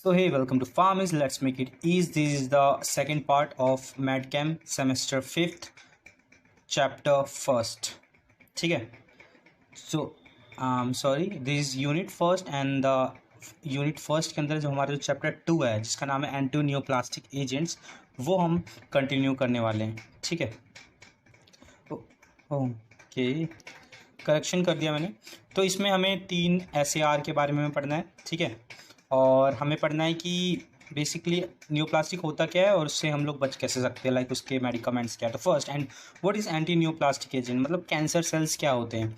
So hey, welcome to Farmers. Let's make it easy. This is the second part of MedChem semester 5th, chapter 1st. ठीक है. So sorry, this is unit first and the unit first के अंदर जो हमारा जो chapter 2 है जिसका नाम है एंटीनियोप्लास्टिक एजेंट्स, वो हम कंटिन्यू करने वाले हैं. ठीक है. ओके, करेक्शन कर दिया मैंने. तो इसमें हमें 3 SAR के बारे में पढ़ना है. ठीक है. और हमें पढ़ना है कि बेसिकली न्यूप्लास्टिक होता क्या है और उससे हम लोग बच कैसे सकते हैं, लाइक उसके मेडिकामेंट्स क्या है. तो first, and what is anti neoplastic agent, मतलब कैंसर सेल्स क्या होते हैं,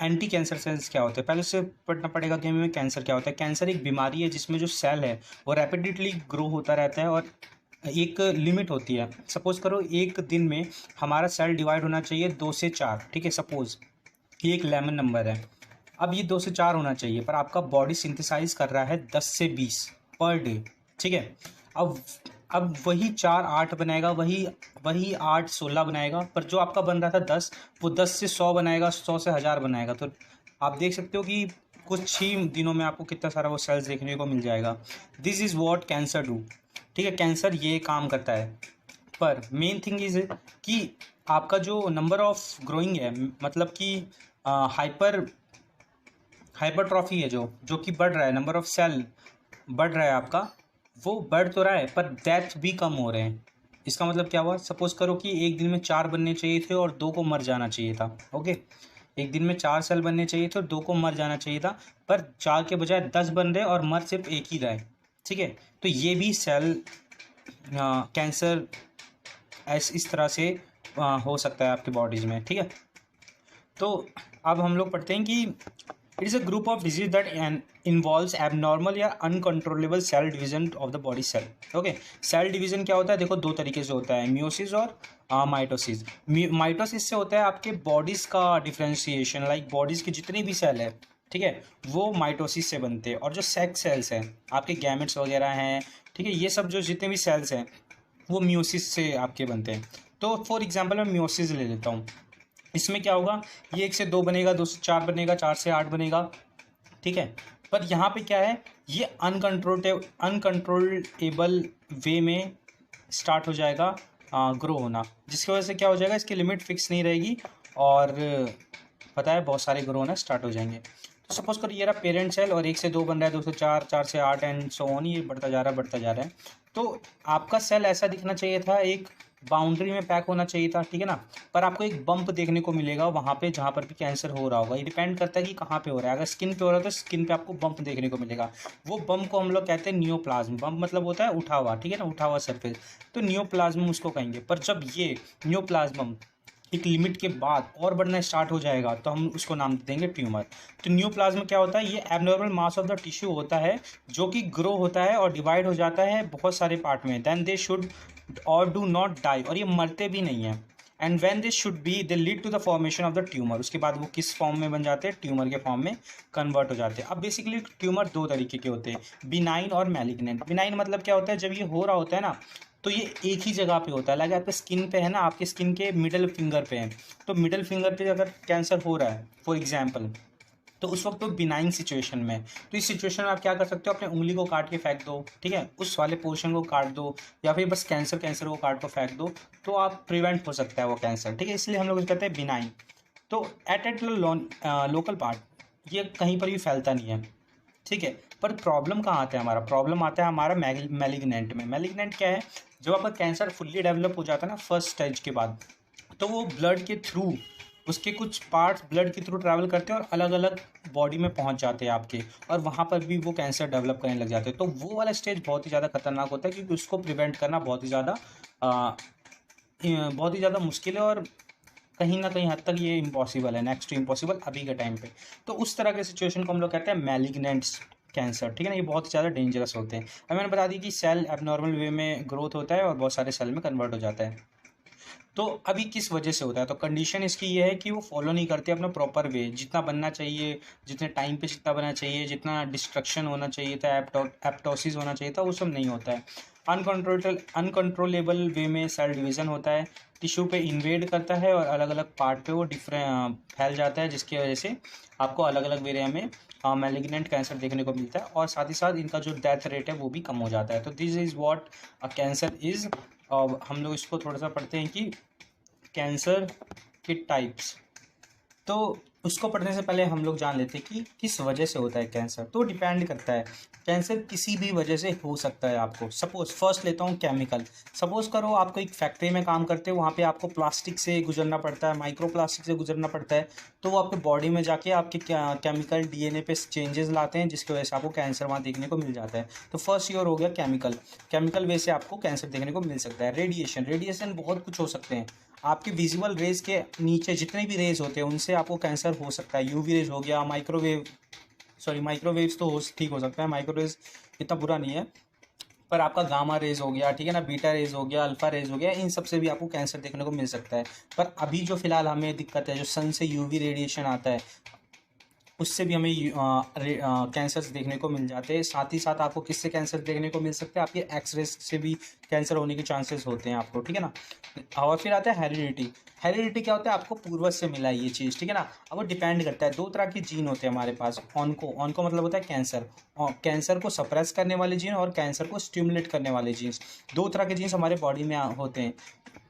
एंटी कैंसर सेल्स क्या होते हैं. पहले से पढ़ना पड़ेगा कि हमें कैंसर क्या होता है. कैंसर एक बीमारी है जिसमें जो सेल है वो रैपिडली ग्रो होता रहता है और एक लिमिट होती है. सपोज़ करो एक दिन में हमारा सेल डिवाइड होना चाहिए 2 से 4. ठीक है. सपोज़ ये एक लेमन नंबर है. अब ये 2 से 4 होना चाहिए पर आपका बॉडी सिंथेसाइज कर रहा है 10 से 20 पर डे. ठीक है. अब वही 4 8 बनाएगा, वही 8 16 बनाएगा, पर जो आपका बन रहा था 10, वो 10 से 100 बनाएगा, 100 से 1000 बनाएगा. तो आप देख सकते हो कि कुछ ही दिनों में आपको कितना सारा वो सेल्स देखने को मिल जाएगा. This is what cancer do. ठीक है. कैंसर ये काम करता है. पर मेन थिंग इज़ कि आपका जो नंबर ऑफ ग्रोइंग है, मतलब कि हाइपरट्रॉफी है जो कि बढ़ रहा है, नंबर ऑफ सेल बढ़ रहा है आपका, वो बढ़ तो रहा है पर डेथ भी कम हो रहे हैं. इसका मतलब क्या हुआ. सपोज़ करो कि एक दिन में 4 बनने चाहिए थे और 2 को मर जाना चाहिए था. ओके. एक दिन में 4 सेल बनने चाहिए थे और 2 को मर जाना चाहिए था, पर 4 के बजाय 10 बन रहे और मर सिर्फ एक ही रहे. ठीक है. तो ये भी सेल कैंसर इस तरह से हो सकता है आपकी बॉडीज़ में. ठीक है. तो अब हम लोग पढ़ते हैं कि it is a group of disease that involves abnormal या uncontrollable cell division of the body cell. Okay. Cell division क्या होता है, देखो 2 तरीके से होता है, मियोसिस और माइटोसिस. माइटोसिस से होता है आपके बॉडीज़ का डिफ्रेंशिएशन, लाइक बॉडीज़ के जितने भी सेल है, ठीक है, वो माइटोसिस से बनते हैं. और जो सेक्स सेल्स हैं, आपके गैमेट्स वगैरह हैं, ठीक है, ये सब जो जितने भी सेल्स हैं वो मियोसिस से आपके बनते हैं. तो फॉर एग्जांपल मैं मियोसिस ले लेता हूँ. इसमें क्या होगा, ये 1 से 2 बनेगा, 2 से 4 बनेगा, 4 से 8 बनेगा. ठीक है. पर यहाँ पे क्या है, ये अनकंट्रोलेबल वे में स्टार्ट हो जाएगा ग्रो होना, जिसकी वजह से क्या हो जाएगा, इसकी लिमिट फिक्स नहीं रहेगी और पता है बहुत सारे ग्रो होना स्टार्ट हो जाएंगे. तो सपोज करो ये रहा पेरेंट सेल और 1 से 2 बन रहा है, 2 से 4, 4 से 8 एंड सो ऑन, ये बढ़ता जा रहा है. तो आपका सेल ऐसा दिखना चाहिए था, एक बाउंड्री में पैक होना चाहिए था. ठीक है ना. पर आपको एक बम्प देखने को मिलेगा वहाँ पे जहाँ पर भी कैंसर हो रहा होगा. ये डिपेंड करता है कि कहाँ पे हो रहा है. अगर स्किन पे हो रहा है तो स्किन पे आपको बम्प देखने को मिलेगा. वो बम्प को हम लोग कहते हैं नियोप्लाज्म. बम्प मतलब होता है उठा हुआ. ठीक है ना, उठा हुआ सरफेस. तो नियोप्लाज्म उसको कहेंगे. पर जब ये नियोप्लाज्म एक लिमिट के बाद और बढ़ना स्टार्ट हो जाएगा तो हम उसको नाम देंगे ट्यूमर. तो न्यूप्लाज्म क्या होता है, ये abnormal mass of the tissue होता है जो कि ग्रो होता है और डिवाइड हो जाता है बहुत सारे पार्ट में. Then they should or do not die, और ये मरते भी नहीं हैं. And when they should be they lead to the formation of the tumour. उसके बाद वो किस फॉर्म में बन जाते हैं, ट्यूमर के फॉर्म में कन्वर्ट हो जाते हैं. अब बेसिकली ट्यूमर 2 तरीके के होते हैं, बिनाइन और मैलिग्नेंट. बिनाइन मतलब क्या होता है, जब ये हो रहा होता है ना तो ये एक ही जगह पे होता है, लाइक आपके स्किन पे है ना, आपके स्किन के मिडल फिंगर पे है. तो मिडल फिंगर पे अगर कैंसर हो रहा है फॉर एग्जांपल, तो उस वक्त तो बिनाइन सिचुएशन में, तो इस सिचुएशन में आप क्या कर सकते हो, अपने उंगली को काट के फेंक दो. ठीक है. उस वाले पोर्शन को काट दो या फिर बस कैंसर को काट को फेंक दो, तो आप प्रिवेंट हो सकता है वो कैंसर. ठीक है. इसलिए हम लोग उसको कहते हैं बिनाइन. तो एट लोकल पार्ट ये कहीं पर भी फैलता नहीं है. ठीक है. पर प्रॉब्लम कहाँ आता है, हमारा प्रॉब्लम आता है हमारा मैलिग्नेंट में. मैलिग्नेंट क्या है, जब आपका कैंसर फुल्ली डेवलप हो जाता है ना फर्स्ट स्टेज के बाद, तो वो ब्लड के थ्रू, उसके कुछ पार्ट्स ब्लड के थ्रू ट्रैवल करते हैं और अलग अलग बॉडी में पहुंच जाते हैं आपके, और वहाँ पर भी वो कैंसर डेवलप करने लग जाते हैं. तो वो वाला स्टेज बहुत ही ज़्यादा खतरनाक होता है क्योंकि उसको प्रिवेंट करना बहुत ही ज़्यादा मुश्किल है और कहीं ना कहीं हद तक ये इम्पॉसिबल है, नेक्स्ट टू इम्पॉसिबल अभी के टाइम पे. तो उस तरह के सिचुएशन को हम लोग कहते हैं मैलिग्नेंट कैंसर. ठीक है ना. ये बहुत ज़्यादा डेंजरस होते हैं. अब मैंने बता दी कि सेल एबनॉर्मल वे में ग्रोथ होता है और बहुत सारे सेल में कन्वर्ट हो जाता है. तो अभी किस वजह से होता है, तो कंडीशन इसकी ये है कि वो फॉलो नहीं करते अपना प्रॉपर वे, जितना बनना चाहिए, जितने टाइम पे जितना बनना चाहिए, जितना डिस्ट्रक्शन होना चाहिए था, एप्टोसिस होना चाहिए था, वो सब नहीं होता है. अनकंट्रोलेबल वे में सेल डिवीज़न होता है, टिश्यू पे इन्वेड करता है और अलग अलग पार्ट पे वो डिफरेंट फैल जाता है, जिसकी वजह से आपको अलग अलग एरिया में मैलिग्नेंट कैंसर देखने को मिलता है और साथ ही साथ इनका जो डेथ रेट है वो भी कम हो जाता है। तो this is what a cancer is. और हम लोग इसको थोड़ा सा पढ़ते हैं कि कैंसर के टाइप्स। तो उसको पढ़ने से पहले हम लोग जान लेते हैं कि किस वजह से होता है कैंसर। तो डिपेंड करता है, कैंसर किसी भी वजह से हो सकता है आपको। सपोज फर्स्ट लेता हूँ केमिकल। सपोज करो आपको एक फैक्ट्री में काम करते हो, वहाँ पे आपको प्लास्टिक से गुजरना पड़ता है, माइक्रो प्लास्टिक से गुजरना पड़ता है, तो वो आपके बॉडी में जाके आपके केमिकल डीएनए पे चेंजेस लाते हैं, जिसकी वजह से आपको कैंसर वहाँ देखने को मिल जाता है। तो फर्स्ट ईयर हो गया केमिकल वे से आपको कैंसर देखने को मिल सकता है। रेडिएशन बहुत कुछ हो सकते हैं। आपके विजिबल रेज के नीचे जितने भी रेज होते हैं उनसे आपको कैंसर हो सकता है। यूवी रेज हो गया, माइक्रोवेव्स तो ठीक हो सकता है, माइक्रोवेव्स इतना बुरा नहीं है, पर आपका गामा रेज हो गया, ठीक है ना, बीटा रेज हो गया, अल्फा रेज हो गया, इन सब से भी आपको कैंसर देखने को मिल सकता है। पर अभी जो फिलहाल हमें दिक्कत है, जो सन से यूवी रेडिएशन आता है, उससे भी हमें कैंसर्स देखने को मिल जाते हैं। साथ ही साथ आपको किससे कैंसर देखने को मिल सकते हैं, आपके एक्सरे से भी कैंसर होने के चांसेस होते हैं आपको, ठीक है ना। और फिर आता है हेरिडिटी क्या होता है, आपको पूर्वज से मिला है ये चीज़, ठीक है ना। अब वो डिपेंड करता है, दो तरह के जीन होते हैं हमारे पास। ऑनको मतलब होता है कैंसर, और कैंसर को सप्रेस करने वाले जीन और कैंसर को स्टिमुलेट करने वाले जीन्स, दो तरह के जीन्स हमारे बॉडी में होते हैं।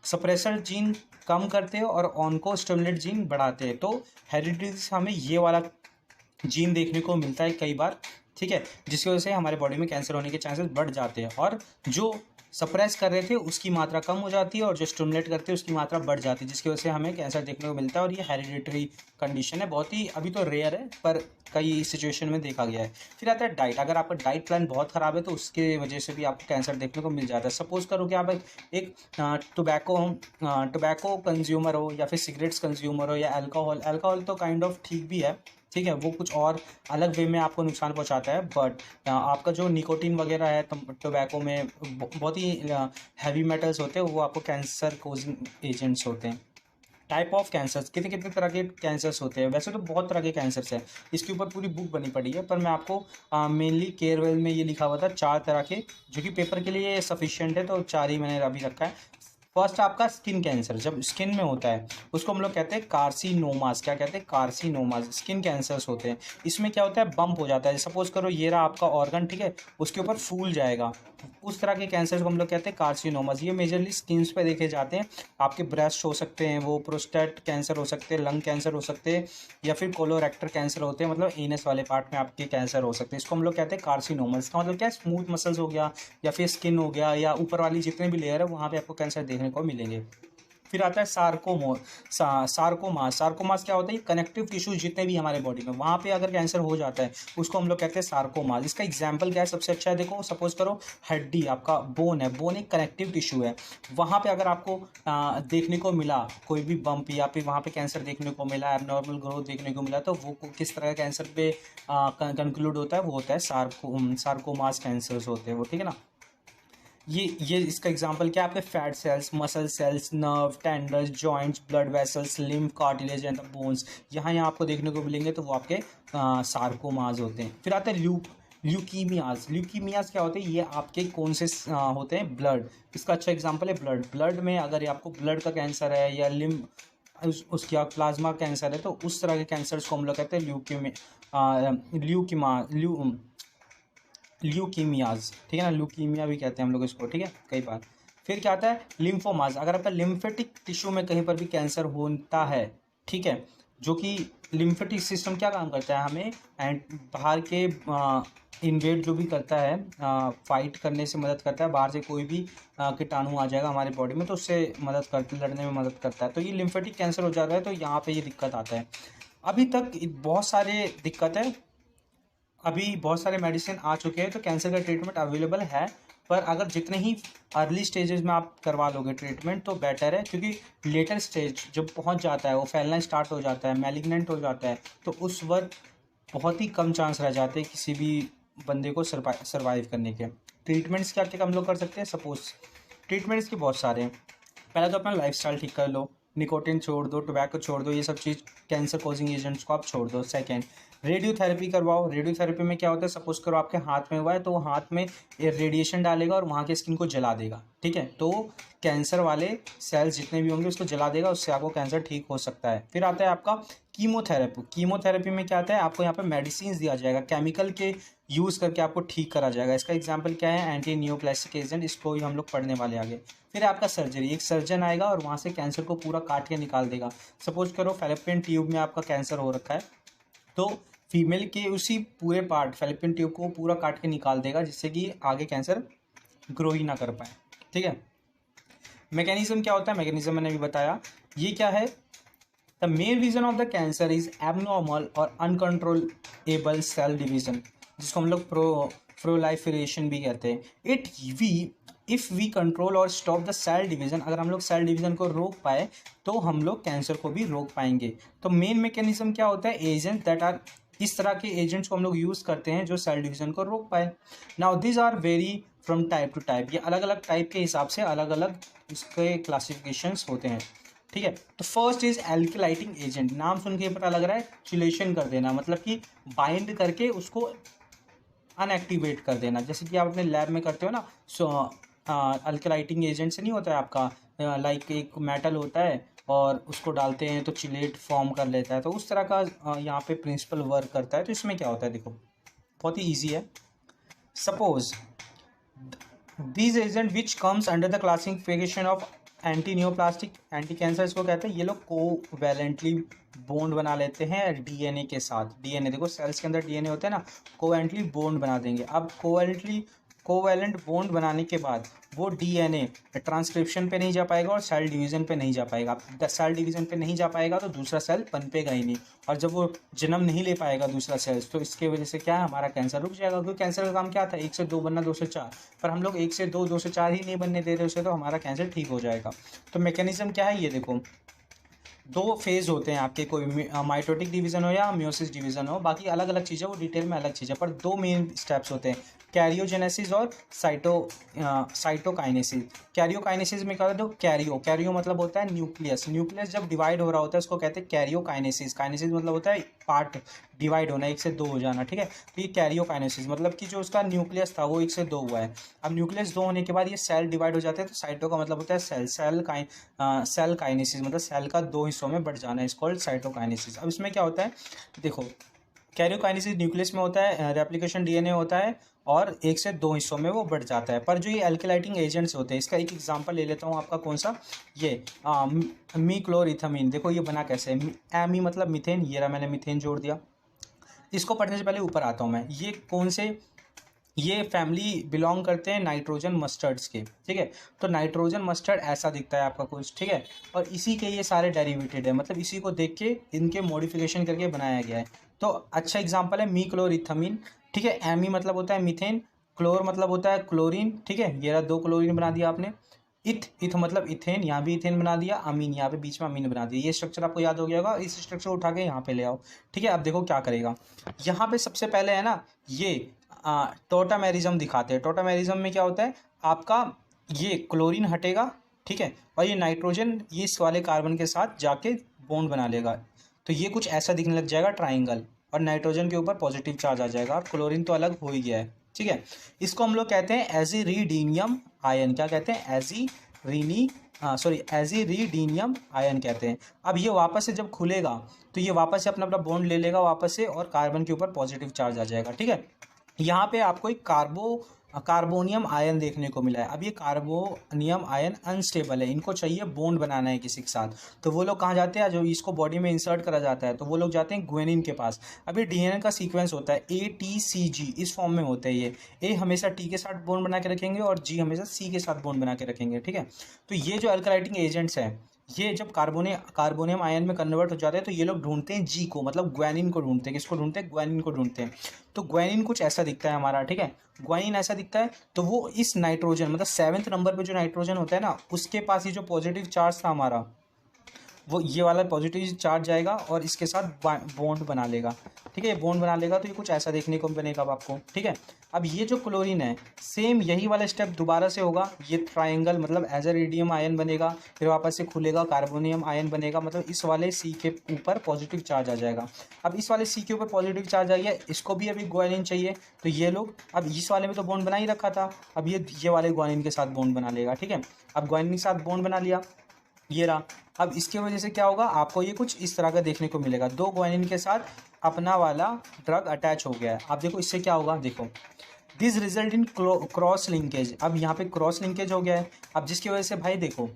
सप्रेसर जीन कम करते हैं और ऑनको स्टिमुलेट जीन बढ़ाते हैं। तो हेरिडिटी से हमें ये वाला जीन देखने को मिलता है कई बार, ठीक है, जिसकी वजह से हमारे बॉडी में कैंसर होने के चांसेस बढ़ जाते हैं। और जो सप्रेस कर रहे थे उसकी मात्रा कम हो जाती है और जो स्टिमुलेट करते हैं उसकी मात्रा बढ़ जाती है, जिसकी वजह से हमें कैंसर देखने को मिलता है। और ये हेरिडिटरी कंडीशन है, बहुत ही अभी तो रेयर है पर कई सिचुएशन में देखा गया है। फिर आता है डाइट। अगर आपका डाइट प्लान बहुत ख़राब है तो उसके वजह से भी आपको कैंसर देखने को मिल जाता है। सपोज़ करो कि आप एक टोबैको कंज्यूमर हो या फिर सिगरेट्स कंज्यूमर हो या अल्कोहल तो काइंड ऑफ ठीक भी है, ठीक है, वो कुछ और अलग वे में आपको नुकसान पहुंचाता है। बट आपका जो निकोटीन वगैरह है टोबैको में, बहुत ही हैवी मेटल्स होते हैं, वो आपको कैंसर कोजिंग एजेंट्स होते हैं। टाइप ऑफ कैंसर्स, कितने कितने तरह के कैंसर्स होते हैं, वैसे तो बहुत तरह के कैंसर्स हैं, इसके ऊपर पूरी बुक बनी पड़ी है, पर मैं आपको मेनली केयरवेल में ये लिखा हुआ था 4 तरह के, जो कि पेपर के लिए सफिशिएंट है, तो 4 ही मैंने अभी रखा है। फर्स्ट आपका स्किन कैंसर, जब स्किन में होता है उसको हम लोग कहते हैं कार्सिनोमास। क्या कहते हैं, कार्सिनोमास, स्किन कैंसर्स होते हैं। इसमें क्या होता है, बम्प हो जाता है। सपोज करो ये रहा आपका ऑर्गन, ठीक है, उसके ऊपर फूल जाएगा, उस तरह के कैंसर को हम लोग कहते हैं कार्सिनोमास। ये मेजरली स्किन्स पे देखे जाते हैं। आपके ब्रेस्ट हो सकते हैं, वो प्रोस्टेट कैंसर हो सकते हैं, लंग कैंसर हो सकते हैं, या फिर कोलोरेक्टर कैंसर होते हैं, मतलब एनस वाले पार्ट में आपके कैंसर हो सकते हैं। इसको हम लोग कहते हैं कार्सिनोमास। इसका मतलब क्या है, स्मूथ मसल्स हो गया या फिर स्किन हो गया या ऊपर वाली जितने भी लेयर है वहाँ पे आपको कैंसर देखने को मिलेंगे। फिर आता है सार्कोमास क्या होता है, कनेक्टिव टिश्यूज जितने भी हमारे बॉडी में, वहाँ पे अगर कैंसर हो जाता है उसको हम लोग कहते हैं सार्कोमास। इसका एग्जांपल क्या है, सबसे अच्छा है, देखो सपोज करो हड्डी, आपका बोन है, बोन एक कनेक्टिव टिश्यू है, वहाँ पे अगर आपको देखने को मिला कोई भी बम्प या फिर वहाँ पे कैंसर देखने को मिला, एबनॉर्मल ग्रोथ देखने को मिला, तो वो किस तरह का कैंसर पे कंक्लूड होता है, वो होता है सार्कोमास कैंसर्स होते हैं वो, ठीक है ना। ये इसका एग्जांपल क्या है, आपके fat cells, muscle cells, nerve, tenders, joints, blood vessels, lymph, cartilage and the bones, यहाँ आपको देखने को मिलेंगे, तो वो आपके सार्कोमास होते हैं। फिर आते हैं ल्यूकीमियाज क्या होते हैं, ये आपके कौन से होते हैं, ब्लड। इसका अच्छा एग्जांपल है ब्लड में अगर आपको ब्लड का कैंसर है या उसकी प्लाज्मा कैंसर है, तो उस तरह के कैंसर्स को हम लोग कहते हैं ल्यूकीमियाज, ठीक है ना, ल्यूकीमिया भी कहते हैं हम लोग इसको, ठीक है, कई बार। फिर क्या आता है लिम्फोमास, अगर आपका लिम्फेटिक टिश्यू में कहीं पर भी कैंसर होता है, ठीक है, जो कि लिम्फेटिक सिस्टम क्या काम करता है, हमें एंड बाहर के इन्वेड जो भी करता है, फाइट करने से मदद करता है, बाहर से कोई भी कीटाणु आ जाएगा हमारे बॉडी में तो उससे लड़ने में मदद करता है। तो ये लिम्फेटिक कैंसर हो जाता है, तो यहाँ पे ये दिक्कत आता है। अभी तक बहुत सारे दिक्कत है, अभी बहुत सारे मेडिसिन आ चुके हैं, तो कैंसर का ट्रीटमेंट अवेलेबल है, पर अगर जितने ही अर्ली स्टेजेस में आप करवा लोगे ट्रीटमेंट तो बेटर है, क्योंकि लेटर स्टेज जब पहुंच जाता है, वो फैलना स्टार्ट हो जाता है, मैलिग्नेंट हो जाता है, तो उस वक्त बहुत ही कम चांस रह जाते हैं किसी भी बंदे को सर्वाइव करने के। ट्रीटमेंट्स क्या क्या हम लोग कर सकते हैं, सपोज ट्रीटमेंट्स के बहुत सारे हैं। पहले तो अपना लाइफस्टाइल ठीक कर लो, निकोटिन छोड़ दो, टोबैको छोड़ दो, ये सब चीज़ कैंसर कॉजिंग एजेंट्स को आप छोड़ दो। सेकेंड, रेडियोथेरेपी करवाओ। रेडियोथेरेपी में क्या होता है, सपोज करो आपके हाथ में हुआ है तो वो हाथ में रेडिएशन डालेगा और वहाँ के स्किन को जला देगा, ठीक है, तो कैंसर वाले सेल्स जितने भी होंगे उसको जला देगा, उससे आपको कैंसर ठीक हो सकता है। फिर आता है आपका कीमोथेरेपी। कीमोथेरेपी में क्या आता है, आपको यहाँ पे मेडिसिन दिया जाएगा, केमिकल के यूज़ करके आपको ठीक करा जाएगा। इसका एग्जांपल क्या है, एंटी नियोप्लास्टिक एजेंट, इसको ही हम लोग पढ़ने वाले आगे। फिर आपका सर्जरी, एक सर्जन आएगा और वहाँ से कैंसर को पूरा काट के निकाल देगा। सपोज करो फैलोपियन ट्यूब में आपका कैंसर हो रखा है, तो फीमेल के उसी पूरे पार्ट फैलोपियन ट्यूब को पूरा काट के निकाल देगा, जिससे कि आगे कैंसर ग्रो ही ना कर पाए, ठीक है। मैकेनिज्म क्या होता है, मैकेनिज्म मैंने भी बताया। ये क्या है, the main reason of the cancer is abnormal और अनकंट्रोलेबल सेल डिवीजन, जिसको हम लोग प्रोलाइफरेशन भी कहते हैं। इफ़ वी कंट्रोल और स्टॉप द सेल डिवीजन, अगर हम लोग सेल डिवीजन को रोक पाए तो हम लोग कैंसर को भी रोक पाएंगे। तो मेन मैकेनिज्म क्या होता है, एजेंट दैट आर, इस तरह के एजेंट्स को हम लोग यूज़ करते हैं जो सेल डिवीजन को रोक पाए। Now this are very from type to type, ये अलग अलग टाइप के हिसाब से अलग अलग इसके क्लासिफिकेशंस होते हैं, ठीक है। तो फर्स्ट इज एल्किलाइटिंग एजेंट, नाम सुन के पता लग रहा है चिलेशन कर देना, मतलब कि बाइंड करके उसको अनएक्टिवेट कर देना, जैसे कि आप अपने लैब में करते हो ना। सो अल्कलाइटिंग एजेंट से नहीं होता है आपका, लाइक एक मेटल होता है और उसको डालते हैं तो चिलेट फॉर्म कर लेता है, तो उस तरह का यहाँ पे प्रिंसिपल वर्क करता है। तो इसमें क्या होता है, देखो बहुत ही ईजी है। Suppose this agent which comes under the classification of anti neoplastic, anti cancer इसको कहते हैं। ये लोग कोवैलेंटली बॉन्ड बना लेते हैं डीएनए के साथ। डीएनए देखो सेल्स के अंदर डीएनए होता है ना, कोवैलेंटली बॉन्ड बना देंगे। अब कोवैलेंट बॉन्ड बनाने के बाद वो डीएनए ट्रांसक्रिप्शन पे नहीं जा पाएगा और सेल डिवीजन पे नहीं जा पाएगा। सेल डिवीजन पे नहीं जा पाएगा तो दूसरा सेल पनपेगा ही नहीं, और जब वो जन्म नहीं ले पाएगा दूसरा सेल, तो इसके वजह से क्या है, हमारा कैंसर रुक जाएगा। क्योंकि कैंसर का काम क्या था, 1 से 2 बनना, 2 से 4, पर हम लोग 1 से 2, 2 से 4 ही नहीं बनने दे रहे उसे, तो हमारा कैंसर ठीक हो जाएगा। तो मैकेनिज्म क्या है, ये देखो 2 फेज होते हैं आपके, कोई माइटोटिक डिवीजन हो या म्योसिस डिवीजन हो, बाकी अलग अलग चीज़ें, वो डिटेल में अलग चीज़ें, पर 2 मेन स्टेप्स होते हैं, कैरियोजेनेसिस और साइटोकाइनेसिस। कैरियोकाइनेसिस में क्या होता है, कैरियो मतलब होता है न्यूक्लियस, न्यूक्लियस जब डिवाइड हो रहा होता है उसको कहते हैं कैरियोकाइनेसिस। काइनेसिस मतलब होता है पार्ट डिवाइड होना, 1 से 2 हो जाना, ठीक है। तो ये कैरियोकाइनेसिस मतलब कि जो उसका न्यूक्लियस था वो 1 से 2 हुआ है। अब न्यूक्लियस 2 होने के बाद ये सेल डिवाइड हो जाते हैं, तो साइटो का मतलब होता है सेल काइनेसिस मतलब सेल का 2 हिस्सों में बढ़ जाना, इस कॉल्ड साइटोकाइनेसिस। अब इसमें क्या होता है, देखो कैरियोकाइनेसिस न्यूक्लियस में होता है, रेप्लिकेशन डीएनए होता है और 1 से 2 हिस्सों में वो बढ़ जाता है। पर जो ये अल्किलाइटिंग एजेंट्स होते हैं, इसका एक एग्जांपल ले लेता हूँ आपका, कौन सा, ये मीक्लोरिथामीन। देखो ये बना कैसे है, एमी मतलब मीथेन, ये रहा मैंने मीथेन जोड़ दिया। इसको पढ़ने से पहले ऊपर आता हूँ मैं, ये कौन से, ये फैमिली बिलोंग करते हैं नाइट्रोजन मस्टर्ड्स के, ठीक है। तो नाइट्रोजन मस्टर्ड ऐसा दिखता है आपका कुछ, ठीक है, और इसी के ये सारे डेरिवेटेड है, मतलब इसी को देख के इनके मॉडिफिकेशन करके बनाया गया है। तो अच्छा एग्जांपल है मीक्लोरिथामीन, ठीक है। एमी मतलब होता है मीथेन, क्लोर मतलब होता है क्लोरीन, ठीक है, ये रहा 2 क्लोरीन बना दिया आपने। इथ मतलब इथेन, यहाँ भी इथेन बना दिया, अमीन यहाँ पे बीच में अमीन बना दिया। ये स्ट्रक्चर आपको याद हो गया होगा, इस स्ट्रक्चर को उठा के यहाँ पे ले आओ, ठीक है। अब देखो क्या करेगा, यहाँ पे सबसे पहले है ना ये टोटामेरिज्म दिखाते हैं। टोटामेरिज्म में क्या होता है, आपका ये क्लोरीन हटेगा, ठीक है, और ये नाइट्रोजन ये इस वाले कार्बन के साथ जाके बॉन्ड बना लेगा, तो ये कुछ ऐसा दिखने लग जाएगा ट्राइंगल, और नाइट्रोजन के ऊपर पॉजिटिव चार्ज आ जाएगा, और क्लोरीन तो अलग हो ही गया है, ठीक है। इसको हम लोग कहते हैं एजीरीडीनियम आयन, क्या कहते हैं, एजीरीडीनियम आयन कहते हैं। अब ये वापस से जब खुलेगा तो ये वापस से अपना अपना बॉन्ड ले लेगा वापस से, और कार्बन के ऊपर पॉजिटिव चार्ज आ जाएगा, ठीक है। यहाँ पे आपको एक कार्बोनियम आयन देखने को मिला है। अब ये कार्बोनियम आयन अनस्टेबल है, इनको चाहिए बॉन्ड बनाना है किसी के साथ, तो वो लोग कहाँ जाते हैं, जो इसको बॉडी में इंसर्ट करा जाता है तो वो लोग जाते हैं ग्वेनिन के पास। अब ये डीएनए का सीक्वेंस होता है ATCG, इस फॉर्म में होता है ये। ए हमेशा टी के साथ बॉन्ड बना के रखेंगे और जी हमेशा सी के साथ बॉन्ड बना के रखेंगे, ठीक है। तो ये जो अल्कलाइटिंग एजेंट्स हैं, ये जब कार्बोनियम आयन में कन्वर्ट हो जाते हैं तो ये लोग ढूंढते हैं जी को, मतलब ग्वानिन को ढूंढते हैं। किसको ढूंढते हैं, ग्वानिन को ढूंढते हैं। तो ग्वानिन कुछ ऐसा दिखता है हमारा, ठीक है, ग्वानिन ऐसा दिखता है। तो वो इस नाइट्रोजन मतलब 7वें नंबर पे जो नाइट्रोजन होता है ना, उसके पास ये जो पॉजिटिव चार्ज था हमारा, वो ये वाला पॉजिटिव चार्ज जाएगा और इसके साथ बॉन्ड बना लेगा, ठीक है, बॉन्ड बना लेगा तो ये कुछ ऐसा देखने को बनेगा अब आपको, ठीक है। अब ये जो क्लोरीन है सेम यही वाला स्टेप दोबारा से होगा, ये ट्रायंगल मतलब एज अ रेडियम आयन बनेगा, फिर वापस से खुलेगा कार्बोनियम आयन बनेगा, मतलब इस वाले सी के ऊपर पॉजिटिव चार्ज आ जाएगा। अब इस वाले सी के ऊपर पॉजिटिव चार्ज आ गया, इसको भी अभी ग्वानिन चाहिए, तो ये लोग अब इस वाले में तो बॉन्ड बना ही रखा था, अब ये वाले ग्वानिन के साथ बॉन्ड बना लेगा, ठीक है। अब ग्वानिन के साथ बॉन्ड बना लिया, ये रहा। अब इसके वजह से क्या होगा, आपको ये कुछ इस तरह का देखने को मिलेगा, दो ग्वानिन के साथ अपना वाला ड्रग अटैच हो गया है। अब देखो इससे क्या होगा, देखो this result in cross linkage, अब यहाँ पे क्रॉस लिंकेज हो गया है। अब जिसकी वजह से भाई देखो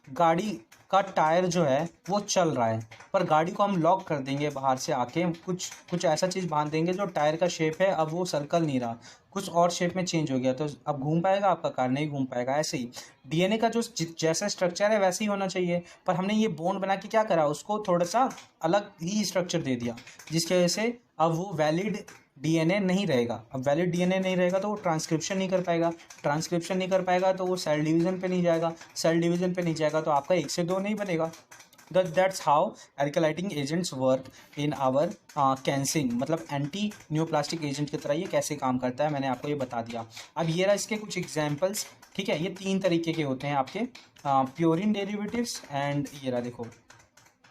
गाड़ी का टायर जो है वो चल रहा है, पर गाड़ी को हम लॉक कर देंगे बाहर से आके, कुछ ऐसा चीज़ बांध देंगे जो टायर का शेप है अब वो सर्कल नहीं रहा, कुछ और शेप में चेंज हो गया, तो अब घूम पाएगा आपका कार, नहीं घूम पाएगा। ऐसे ही डीएनए का जो जैसा स्ट्रक्चर है वैसे ही होना चाहिए, पर हमने ये बॉन्ड बना के क्या करा, उसको थोड़ा सा अलग ही स्ट्रक्चर दे दिया, जिसकी वजह से अब वो वैलिड डीएनए नहीं रहेगा। अब वैलिड डीएनए नहीं रहेगा तो वो ट्रांसक्रिप्शन नहीं कर पाएगा, ट्रांसक्रिप्शन नहीं कर पाएगा तो वो सेल डिवीज़न पे नहीं जाएगा, सेल डिवीज़न पे नहीं जाएगा तो आपका 1 से 2 नहीं बनेगा। That's how alkylating agents work in our कैंसिंग, मतलब एंटी न्यूप्लास्टिक एजेंट की तरह ये कैसे काम करता है मैंने आपको ये बता दिया। अब ये रहा इसके कुछ एग्जाम्पल्स, ठीक है। ये 3 तरीके के होते हैं आपके प्योरिन डेरिवेटिव्स एंड ये रहा देखो,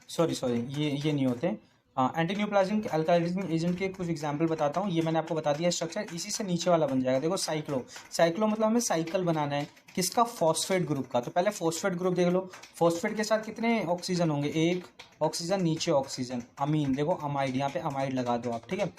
सॉरी ये नहीं होते। एंटी न्यूप्लाज्मिक अल्काइलिजिंग एजेंट के कुछ एग्जांपल बताता हूँ। ये मैंने आपको बता दिया स्ट्रक्चर, इसी से नीचे वाला बन जाएगा। देखो साइक्लो मतलब हमें साइकिल बनाना है किसका, फॉस्फेट ग्रुप का। तो पहले फॉस्फेट ग्रुप देख लो, फॉस्फेट के साथ कितने ऑक्सीजन होंगे, एक ऑक्सीजन, नीचे ऑक्सीजन, अमीन, देखो अमाइड, यहाँ पे अमाइड लगा दो आप, ठीक है।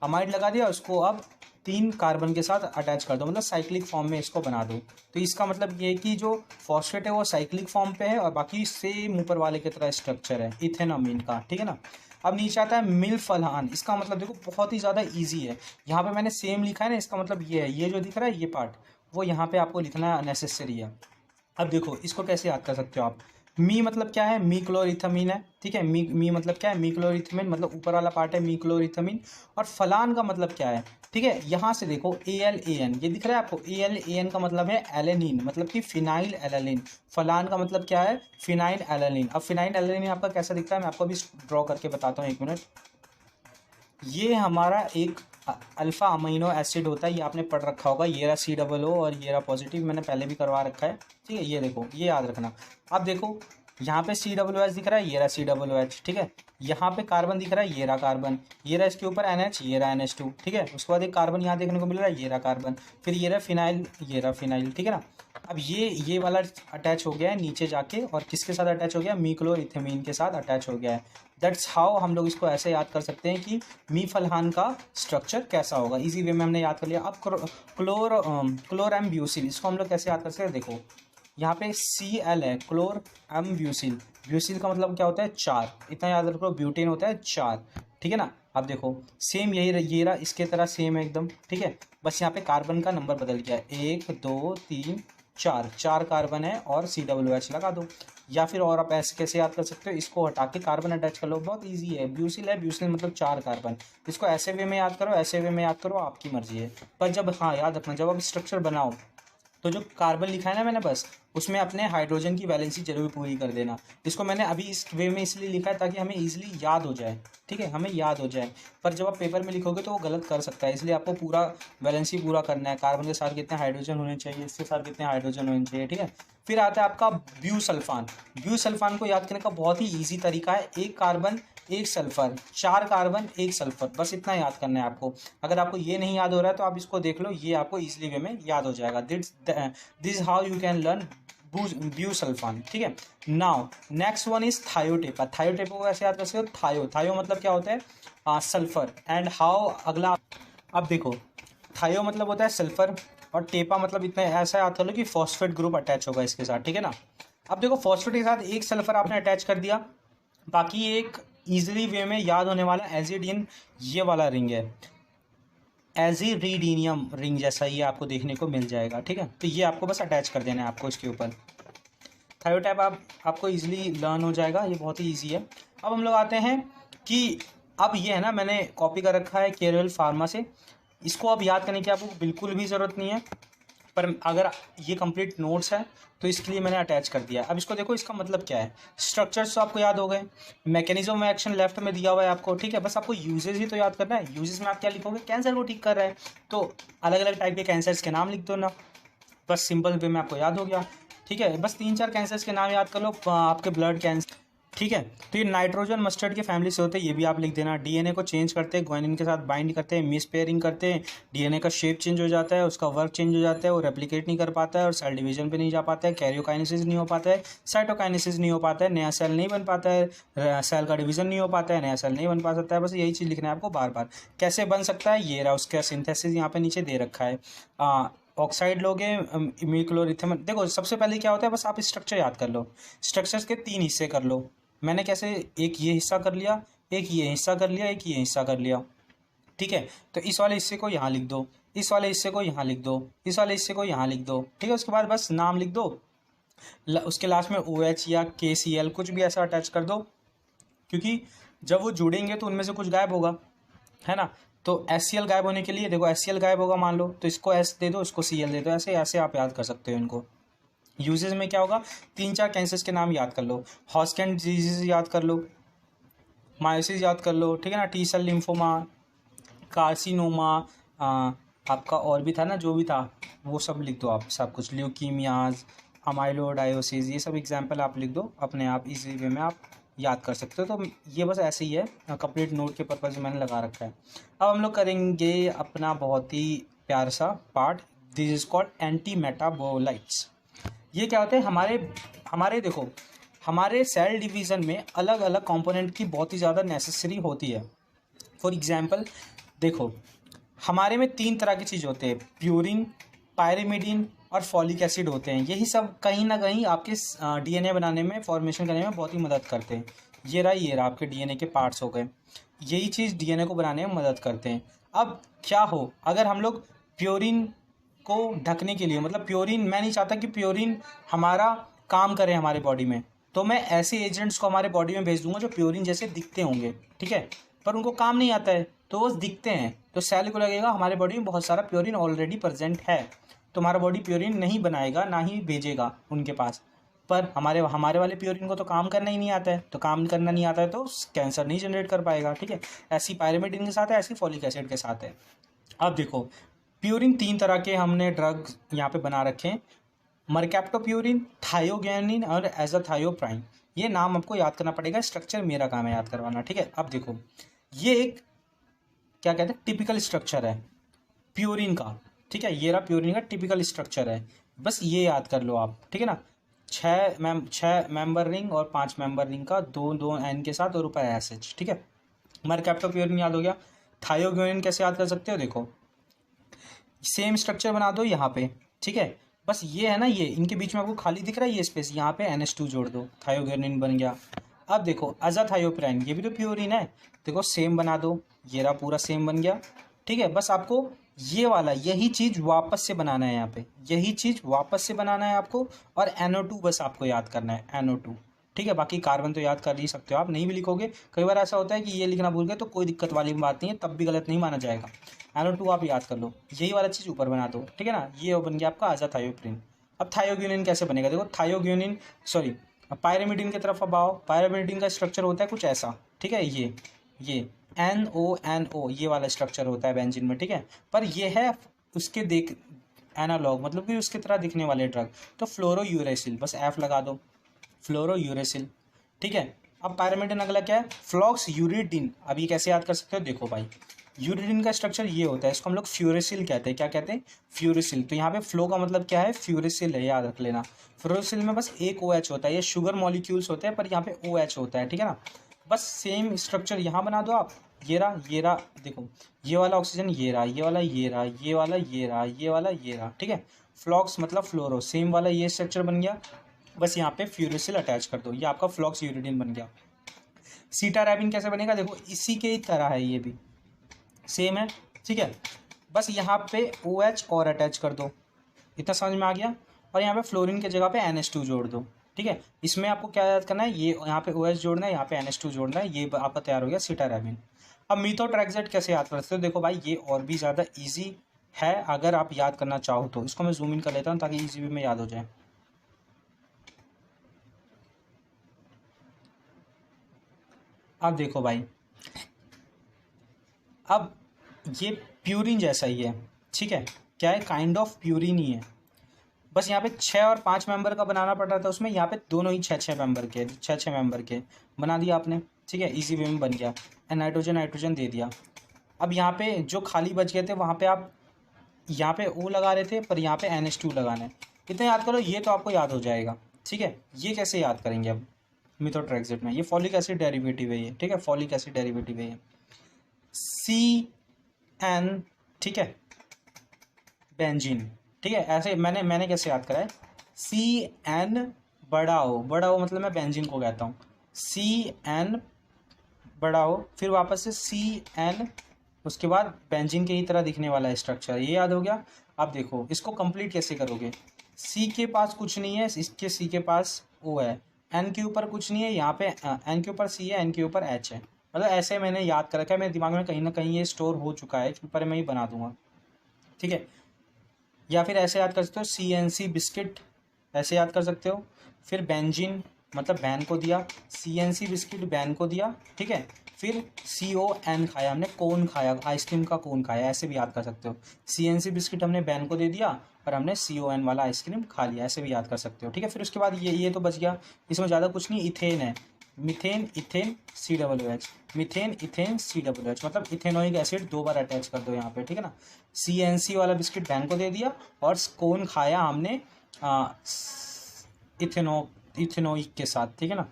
अमाइड लगा दिया, उसको अब 3 कार्बन के साथ अटैच कर दो, मतलब साइक्लिक फॉर्म में इसको बना दो। तो इसका मतलब ये है कि जो फॉस्फेट है वो साइक्लिक फॉर्म पे है और बाकी सेम ऊपर वाले की तरह स्ट्रक्चर है इथेनामीन का, ठीक है ना। अब नीचे आता है मिलफलहान, इसका मतलब देखो बहुत ही ज़्यादा इजी है। यहाँ पे मैंने सेम लिखा है ना, इसका मतलब ये है, ये जो दिख रहा है ये पार्ट वो यहाँ पे आपको लिखना नेसेसरी है। अब देखो इसको कैसे याद कर सकते हो आप, मी मतलब क्या है, मी क्लोरिथमीन है, ठीक है। मी मतलब क्या है, मी क्लोरिथमीन मतलब ऊपर वाला पार्ट है मी क्लोरिथमीन। और फलान का मतलब क्या है, ठीक है। यहाँ से देखो ALAN ये दिख रहा है आपको, ALAN का मतलब है एलेनिन, मतलब कि फिनाइल एलानिन। फलान का मतलब क्या है, फिनाइल एलानिन। अब फिनाइल एलानिन आपका कैसा दिखता है मैं आपको अभी ड्रॉ करके बताता हूँ, 1 मिनट। ये हमारा एक अल्फ़ा अमीनो एसिड होता है, ये आपने पढ़ रखा होगा, ये रहा COO और ये रहा पॉजिटिव, मैंने पहले भी करवा रखा है, ठीक है। ये देखो ये याद रखना। अब देखो यहाँ पे COOH दिख रहा है, ये रहा COOH, ठीक है। यहाँ पे कार्बन दिख रहा है, ये रहा कार्बन, ये रहा इसके ऊपर NH, ये रहा NH2, ठीक है। उसके बाद एक कार्बन यहाँ देखने को मिल रहा है, ये रहा कार्बन, फिर ये रहा फिनाइल, ये रहा फिनाइल, ठीक है ना। अब ये वाला अटैच हो गया है नीचे जाके, और किसके साथ अटैच हो गया, मीक्लोरिथमीन के साथ अटैच हो गया है। दैट्स हाउ हम लोग इसको ऐसे याद कर सकते हैं कि मी फलहान का स्ट्रक्चर कैसा होगा, इजी वे में हमने याद कर लिया। अब क्लोर एम ब्यूसिल, इसको हम लोग कैसे याद कर सकते हैं, देखो यहाँ पे Cl है, क्लोर एम ब्यूसिल, ब्यूसिल का मतलब क्या होता है 4, इतना याद रखो, ब्यूटेन होता है 4, ठीक है ना। अब देखो सेम ये रहा इसके तरह सेम है एकदम, ठीक है। बस यहाँ पे कार्बन का नंबर बदल गया है, 1 2 3 4 कार्बन है और COOH लगा दो। या फिर और आप ऐसे कैसे याद कर सकते हो, इसको हटा के कार्बन अटैच कर लो, बहुत इजी है। ब्यूसिल है, ब्यूसिल मतलब 4 कार्बन, इसको ऐसे वे में याद करो, ऐसे वे में याद करो, आपकी मर्जी है। पर जब, हाँ याद रखना, जब आप स्ट्रक्चर बनाओ तो जो कार्बन लिखा है ना मैंने, बस उसमें अपने हाइड्रोजन की वैलेंसी जरूर पूरी कर देना। इसको मैंने अभी इस वे में इसलिए लिखा है ताकि हमें इजीली याद हो जाए, ठीक है, हमें याद हो जाए। पर जब आप पेपर में लिखोगे तो वो गलत कर सकता है, इसलिए आपको पूरा वैलेंसी पूरा करना है, कार्बन के साथ कितने हाइड्रोजन होने चाहिए, इसके साथ कितने हाइड्रोजन होने चाहिए, ठीक है। फिर आता है आपका ब्यूसल्फान। ब्यूसल्फान को याद करने का बहुत ही ईजी तरीका है, 1 कार्बन 1 सल्फर, 4 कार्बन 1 सल्फर, बस इतना याद करना है आपको। अगर आपको ये नहीं याद हो रहा है तो आप इसको देख लो, ये आपको इजीली वे में याद हो जाएगा। This how you can learn busulfan, ठीक है। Now next one is thiotepa. Thiotepa को ऐसे याद कर सकते हो, थायो मतलब क्या होता है, सल्फर। एंड हाउ, अगला अब देखो थायो मतलब होता है सल्फर, और टेपा मतलब इतना ऐसा याद कर लो कि फॉस्फेट ग्रुप अटैच होगा इसके साथ, ठीक है ना। अब देखो फॉस्फेट के साथ 1 सल्फर आपने अटैच कर दिया, बाकी एक इजीली वे में याद होने वाला एजिडियन, ये वाला रिंग है, एजिरीडीनियम रिंग जैसा ये आपको देखने को मिल जाएगा, ठीक है। तो ये आपको बस अटैच कर देना है आपको इसके ऊपर। थायोटाइप आपको इजीली लर्न हो जाएगा, ये बहुत ही ईजी है। अब हम लोग आते हैं कि अब ये है ना, मैंने कॉपी कर रखा है केरल फार्मा से, इसको अब याद करने की आपको बिल्कुल भी ज़रूरत नहीं है, पर अगर ये कंप्लीट नोट्स है तो इसके लिए मैंने अटैच कर दिया। अब इसको देखो, इसका मतलब क्या है। स्ट्रक्चर्स तो आपको याद हो गए, मैकेनिज्म ऑफ एक्शन लेफ्ट में दिया हुआ है आपको, ठीक है। बस आपको यूजेस ही तो याद करना है। यूजेस में आप क्या लिखोगे, कैंसर को ठीक कर रहा है, तो अलग अलग टाइप के कैंसर्स के नाम लिख दो ना, बस सिंपल वे में आपको याद हो गया, ठीक है। बस 3-4 कैंसर्स के नाम याद कर लो, आपके ब्लड कैंसर, ठीक है। तो ये नाइट्रोजन मस्टर्ड के फैमिली से होते हैं, ये भी आप लिख देना। डीएनए को चेंज करते हैं, ग्वानिन के साथ बाइंड करते हैं, मिस पेयरिंग करते हैं, डीएनए का शेप चेंज हो जाता है, उसका वर्क चेंज हो जाता है, वो रेप्लिकेट नहीं कर पाता है और सेल डिवीजन पे नहीं जा पाता है, कैरियोकाइनेसिस नहीं हो पाता है, साइटोकाइनेसिस नहीं हो पाता है, नया सेल नहीं बन पाता है, सेल का डिवीजन नहीं हो पाता है, नया सेल नहीं बन पा सकता है। बस यही चीज़ लिखना है आपको बार बार। कैसे बन सकता है, ये रहा उसका सिंथेसिस यहाँ पे नीचे दे रखा है। ऑक्साइड लोगे, इमिक्लोरिथम, देखो सबसे पहले क्या होता है, बस आप स्ट्रक्चर याद कर लो। स्ट्रक्चर्स के 3 हिस्से कर लो। मैंने कैसे, एक ये हिस्सा कर लिया, एक ये हिस्सा कर लिया, एक ये हिस्सा कर लिया, ठीक है। तो इस वाले हिस्से को यहाँ लिख दो, इस वाले हिस्से को यहाँ लिख दो, इस वाले हिस्से को यहाँ लिख दो, ठीक है। उसके बाद बस नाम लिख दो, उसके लास्ट में OH या KCl कुछ भी ऐसा अटैच कर दो, क्योंकि जब वो जुड़ेंगे तो उनमें से कुछ गायब होगा, है ना। तो HCl गायब होने के लिए, देखो HCl गायब होगा मान लो, तो इसको S दे दो, इसको Cl दे दो, ऐसे ऐसे आप याद कर सकते हो इनको। यूजेस में क्या होगा, 3-4 कैंसर्स के नाम याद कर लो, हॉस्किन डिजीज याद कर लो, मायोसिस याद कर लो, ठीक है ना, टी सेल लिम्फोमा, कार्सिनोमा, आपका और भी था ना, जो भी था वो सब लिख दो आप, सब कुछ, ल्यूकीमियाज, अमाइलोडायोसिस, ये सब एग्जाम्पल आप लिख दो अपने आप, इजी वे में आप याद कर सकते हो। तो ये बस ऐसे ही है, कंप्लीट नोट के पर्पज़ से मैंने लगा रखा है। अब हम लोग करेंगे अपना बहुत ही प्यार सा part, this is called anti metabolites. ये क्या होते हैं, हमारे देखो, हमारे सेल डिवीज़न में अलग अलग कंपोनेंट की बहुत ही ज़्यादा नेसेसरी होती है। फॉर एग्जांपल देखो, हमारे में 3 तरह की चीज़ होते हैं, प्यूरिन, पायरिमिडीन और फॉलिक एसिड होते हैं। यही सब कहीं ना कहीं आपके DNA बनाने में, फॉर्मेशन करने में बहुत ही मदद करते हैं। ये रहा आपके DNA के पार्ट्स हो गए, यही चीज़ DNA को बनाने में मदद करते हैं। अब क्या हो, अगर हम लोग प्योरिन को ढकने के लिए, मतलब प्योरिन, मैं नहीं चाहता कि प्योरिन हमारा काम करे हमारे बॉडी में, तो मैं ऐसे एजेंट्स को हमारे बॉडी में भेज दूंगा जो प्योरिन जैसे दिखते होंगे, ठीक है, पर उनको काम नहीं आता है, तो वो दिखते हैं, तो सेल को लगेगा हमारे बॉडी में बहुत सारा प्योरिन ऑलरेडी प्रेजेंट है, तो हमारा बॉडी प्योरिन नहीं बनाएगा, ना ही भेजेगा उनके पास। पर हमारे वाले प्योरिन को तो काम करना ही नहीं आता है, तो काम करना नहीं आता है तो कैंसर नहीं जनरेट कर पाएगा, ठीक है। ऐसी पायरिमिडीन के साथ है, ऐसी फॉलिक एसिड के साथ है। अब देखो, प्यूरिन 3 तरह के हमने ड्रग यहाँ पे बना रखे हैं, मरकैप्टोप्यूरिन, थायोग्यानिन और एजाथायोप्राइन। ये नाम आपको याद करना पड़ेगा, स्ट्रक्चर मेरा काम है याद करवाना, ठीक है। अब देखो, ये एक क्या कहते हैं, टिपिकल स्ट्रक्चर है प्यूरिन का, ठीक है। ये रहा प्यूरिन का टिपिकल स्ट्रक्चर है, बस ये याद कर लो आप, ठीक है ना। 6 मेंबर रिंग और 5 मेंबर रिंग का, 2 N के साथ और ऊपर SH, ठीक है। मरकैप्टोप्यूरिन याद हो गया। थायोग्यानिन कैसे याद कर सकते हो, देखो सेम स्ट्रक्चर बना दो यहाँ पे, ठीक है। बस ये है ना, ये इनके बीच में आपको खाली दिख रहा है ये स्पेस, यहाँ पे NH2 जोड़ दो, थायोग्यानिन बन गया। अब देखो अज़ाथायोप्राइन, ये भी तो प्योरिन है, देखो सेम बना दो, ये रहा पूरा सेम बन गया, ठीक है। बस आपको ये वाला, यही चीज़ वापस से बनाना है यहाँ पे, यही चीज़ वापस से बनाना है आपको, और NO2 बस आपको याद करना है, NO2, ठीक है। बाकी कार्बन तो याद कर ही सकते हो आप, नहीं भी लिखोगे, कई बार ऐसा होता है कि ये लिखना भूल गए तो कोई दिक्कत वाली बात नहीं है, तब भी गलत नहीं माना जाएगा। NO2 आप याद कर लो, यही वाला चीज़ ऊपर बना दो, ठीक है ना। ये बन गया आपका अज़ाथायोप्रिन। अब थायोग्यानिन कैसे बनेगा, देखो थायोग्यानिन, सॉरी, पायरिमिडीन की तरफ अब आओ। पायरिमिडीन का स्ट्रक्चर होता है कुछ ऐसा, ठीक है, ये NO ये वाला स्ट्रक्चर होता है बेंजीन में, ठीक है। पर ये है उसके देख एनालॉग, मतलब कि उसकी तरह दिखने वाले ड्रग, तो फ्लोरोयूरेसिल, बस F लगा दो, फ्लोरोयूरेसिल, ठीक है। अब पायरिमिडीन अगला क्या है, फ्लॉक्स यूरिडिन। अब ये कैसे याद कर सकते हो, देखो भाई, यूरिडिन का स्ट्रक्चर ये होता है, इसको हम लोग फ्यूरेसिल कहते हैं, क्या कहते हैं, फ्यूरेसिल। तो यहाँ पे फ्लो का मतलब क्या है, फ्यूरेसिल है, याद रख लेना। फ्यूरेसिल में बस एक OH होता है, ये शुगर मॉलिक्यूल्स होते हैं, पर यहाँ पे OH होता है, ठीक है ना। बस सेम स्ट्रक्चर यहाँ बना दो आप, ये रहा, देखो ये वाला ऑक्सीजन, ये रहा, ये वाला, ये रहा, ये वाला, ये रहा, ये वाला, ये रहा, ठीक है। फ्लॉक्स मतलब फ्लोरो, सेम वाला ये स्ट्रक्चर बन गया, बस यहाँ पे फ्यूरेसिल अटैच कर दो, ये आपका फ्लॉक्स यूरिडिन बन गया। सीटारैबिन कैसे बनेगा, देखो इसी के ही तरह है, ये भी सेम है, ठीक है। बस यहाँ पे OH और अटैच कर दो, इतना समझ में आ गया। और यहाँ पे फ्लोरीन की जगह पे NH2 जोड़ दो, ठीक है। इसमें आपको क्या याद करना है, ये यहाँ पे OH जोड़ना है, यहाँ पे NH2 जोड़ना है, ये आपका तैयार हो गया सीटारैबिन। अब मीथोट्रेक्सेट कैसे याद कर सकते हो, देखो भाई ये और भी ज़्यादा ईजी है, अगर आप याद करना चाहो तो। इसको मैं जूम इन कर लेता हूँ ताकि इजी वे में याद हो जाए। अब देखो भाई, अब ये प्यूरिन जैसा ही है, ठीक है, क्या है, काइंड ऑफ प्यूरिन ही है। बस यहाँ पे 6 और 5 मेंबर का बनाना पड़ रहा था, उसमें यहाँ पे दोनों ही 6 6 मेंबर के, 6 6 मेंबर के बना दिया आपने, ठीक है, इजी वे में बन गया। एंड नाइट्रोजन नाइट्रोजन दे दिया। अब यहाँ पे जो खाली बच गए थे वहाँ पे आप यहाँ पे O लगा रहे थे, पर यहाँ पे NH2 लगाना है। इतना याद करो, ये तो आपको याद हो जाएगा, ठीक है। ये कैसे याद करेंगे अब मिथोट्रेक्सेट में, ये फॉलिक एसिड डेरिवेटिव है ये, ठीक है, फॉलिक एसिड डेरिवेटिव है ये, CN, ठीक है, बेंजीन, ठीक है। ऐसे मैंने कैसे याद करा है, CN बड़ा O मतलब मैं बेंजीन को कहता हूँ, CN बड़ा O, फिर वापस से CN, उसके बाद बेंजीन के ही तरह दिखने वाला है स्ट्रक्चर, ये याद हो गया। अब देखो इसको कंप्लीट कैसे करोगे, C के पास कुछ नहीं है, इसके C के पास O है, N के ऊपर कुछ नहीं है, यहाँ पे N के ऊपर C है, N के ऊपर H है। मतलब ऐसे मैंने याद कर रखा है, मेरे दिमाग में कहीं ना कहीं ये स्टोर हो चुका है, पर मैं ये बना दूंगा, ठीक है। या फिर ऐसे याद कर सकते हो, CNC बिस्किट, ऐसे याद कर सकते हो। फिर बेंजीन मतलब बैन को दिया, CNC बिस्किट बैन को दिया, ठीक है। फिर CON खाया हमने, कोन खाया, आइसक्रीम का कोन खाया, ऐसे भी याद कर सकते हो। CNC बिस्किट हमने बैन को दे दिया और हमने CON वाला आइसक्रीम खा लिया, ऐसे भी याद कर सकते हो, ठीक है। फिर उसके बाद ये तो बच गया, इसमें ज़्यादा कुछ नहीं, इथेन है, methane ethane COOH, methane ethane COOH, मतलब इथेनोइक एसिड 2 बार अटैच कर दो यहाँ पे, ठीक है ना। CNC वाला बिस्किट बैन को दे दिया और कोन खाया हमने इथेनोइक के साथ, ठीक है ना।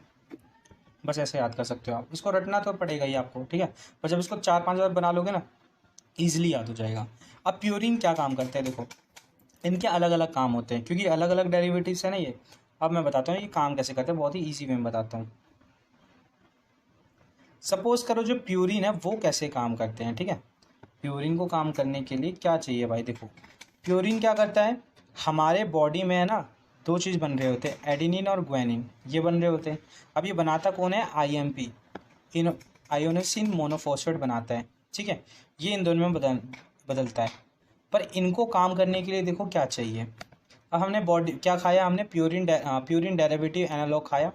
बस ऐसे याद कर सकते हो आप, इसको रटना तो पड़ेगा ही आपको, ठीक है। पर जब इसको 4 5 बार बना लोगे ना, ईजिली याद हो जाएगा। अब प्यूरिन क्या काम करते हैं, देखो इनके अलग अलग काम होते हैं, क्योंकि अलग अलग डेरिवेटिव्स है ना ये। अब मैं बताता हूँ ये काम कैसे करते हैं, बहुत ही ईजी वे में बताता हूँ। सपोज करो जो प्यूरिन है वो कैसे काम करते हैं, ठीक है। प्यूरिन को काम करने के लिए क्या चाहिए भाई, देखो प्यूरिन क्या करता है, हमारे बॉडी में है ना 2 चीज़ बन रहे होते हैं, एडेनिन और ग्वानिन, ये बन रहे होते हैं। अब ये बनाता कौन है, IMP, इन आयोनिसिन मोनोफॉस्फेट बनाता है, ठीक है। ये इन दोनों में बदलता है। पर इनको काम करने के लिए देखो क्या चाहिए। अब हमने बॉडी क्या खाया, हमने प्यूरिन डेरिवेटिव एनालॉग खाया।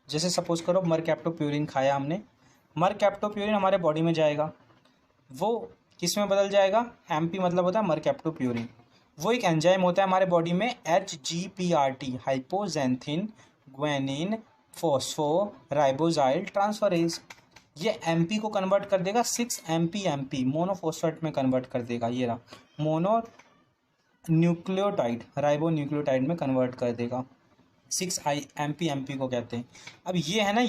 जैसे सपोज करो मरकैप्टोप्यूरिन खाया हमने, मरकैप्टोप्यूरिन हमारे बॉडी में जाएगा, वो किस में बदल जाएगा, MP मतलब होता है मरकैप्टोप्यूरिन। वो एक एंजाइम होता है हमारे बॉडी में, HGPRT, हाइपोजेंथिन ग्वेनिन फॉस्फोराइबोजाइल ट्रांसफरेज। ये MP को कन्वर्ट कर देगा 6-MP मोनोफॉस्फेट में कन्वर्ट कर देगा, ये रहा मोनो न्यूक्लियोटाइड, राइबो न्यूक्लियोटाइड में कन्वर्ट कर देगा, 6-MP को कहते हैं। अब ये है ना,